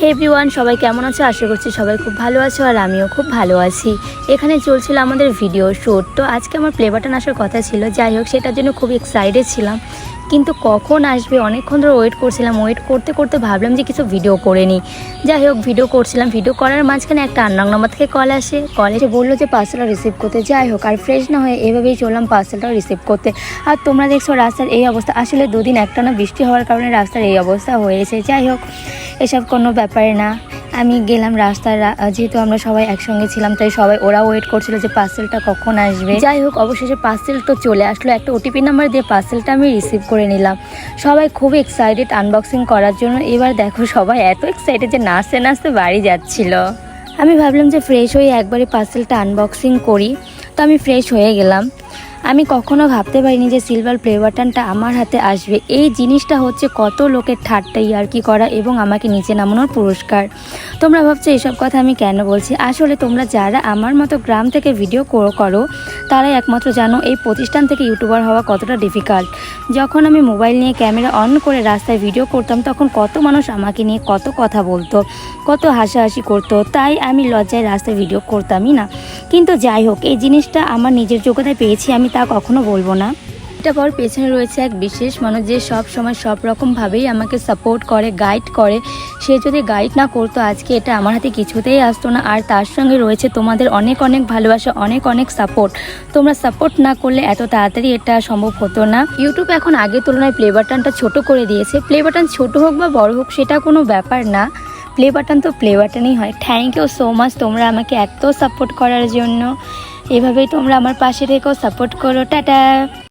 হে everyone, সবাই কেমন আছো? আশা করছি সবাই খুব ভালো আছো আর আমিও খুব ভালো আছি। এখানে চলছিল আমাদের ভিডিও শ্যুট। তো আজকে আমার প্লে বাটন আসার কথা ছিল, যাই হোক সেটার জন্য খুব এক্সাইটেড ছিলাম, কিন্তু কখন আসবে অনেকক্ষণ ধরে ওয়েট করছিলাম। ওয়েট করতে করতে ভাবলাম যে কিছু ভিডিও করে নিই। যাই হোক ভিডিও করছিলাম, ভিডিও করার মাঝখানে একটা আননোন নাম্বার থেকে কল আসে। কলেজে বললো যে পার্সেলটা রিসিভ করতে। যাই হোক আর ফ্রেশ না হয়ে এভাবেই চললাম পার্সেলটাও রিসিভ করতে। আর তোমরা দেখছো রাস্তার এই অবস্থা, আসলে দুদিন একটানা বৃষ্টি হওয়ার কারণে রাস্তার এই অবস্থা হয়েছে। যাই হোক এসব কোনো ব্যাপার না। আমি গেলাম রাস্তায়, যেহেতু আমরা সবাই একসঙ্গে ছিলাম তাই সবাই ওরা ওয়েট করছিল যে পার্সেলটা কখন আসবে। যাই হোক অবশেষে পার্সেল তো চলে আসলো। একটা ওটিপি নাম্বার দিয়ে পার্সেলটা আমি রিসিভ করে নিলাম। সবাই খুব এক্সাইটেড আনবক্সিং করার জন্য। এবার দেখো সবাই এত এক্সাইটেড যে নাচতে নাচতে বাড়ি যাচ্ছিল। আমি ভাবলাম যে ফ্রেশ হয়ে একবারে পার্সেলটা আনবক্সিং করি, তো আমি ফ্রেশ হয়ে গেলাম। আমি কখনো ভাবতে পারিনি যে সিলভার প্লে বাটনটা আমার হাতে আসবে। এই জিনিসটা হচ্ছে কত লোকের ঠাট্টা ইয়ার্কি করা এবং আমাকে নিচে নামানোর পুরস্কার। তোমরা ভাবছো এসব কথা আমি কেন বলছি? আসলে তোমরা যারা আমার মতো গ্রাম থেকে ভিডিও করো তারাই একমাত্র জানো এই প্রতিষ্ঠান থেকে ইউটিউবার হওয়া কতটা ডিফিকাল্ট। যখন আমি মোবাইল নিয়ে ক্যামেরা অন করে রাস্তায় ভিডিও করতাম তখন কত মানুষ আমাকে নিয়ে কত কথা বলতো, কত হাসাহাসি করতো, তাই আমি লজ্জায় রাস্তায় ভিডিও করতামই না। কিন্তু যাই হোক এই জিনিসটা আমার নিজের যোগ্যতায় পেয়েছি, আমি তা কখনো বলবো না। এটা পর পেছনে রয়েছে এক বিশেষ মানুষ যে সব সময় সব রকমভাবেই আমাকে সাপোর্ট করে, গাইড করে। সে যদি গাইড না করতো আজকে এটা আমার হাতে কিছুতেই আসতো না। আর তার সঙ্গে রয়েছে তোমাদের অনেক অনেক ভালোবাসা, অনেক অনেক সাপোর্ট। তোমরা সাপোর্ট না করলে এত তাড়াতাড়ি এটা সম্ভব হতো না। ইউটিউব এখন আগের তুলনায় প্লে বাটনটা ছোট করে দিয়েছে। প্লে বাটন ছোট হোক বা বড় হোক সেটা কোনো ব্যাপার না, প্লে বাটন তো প্লে বাটনই হয়। থ্যাংক ইউ সো মাচ তোমরা আমাকে এত সাপোর্ট করার জন্য। এভাবেই তোমরা আমার পাশে থেকেও সাপোর্ট করো। টাটা।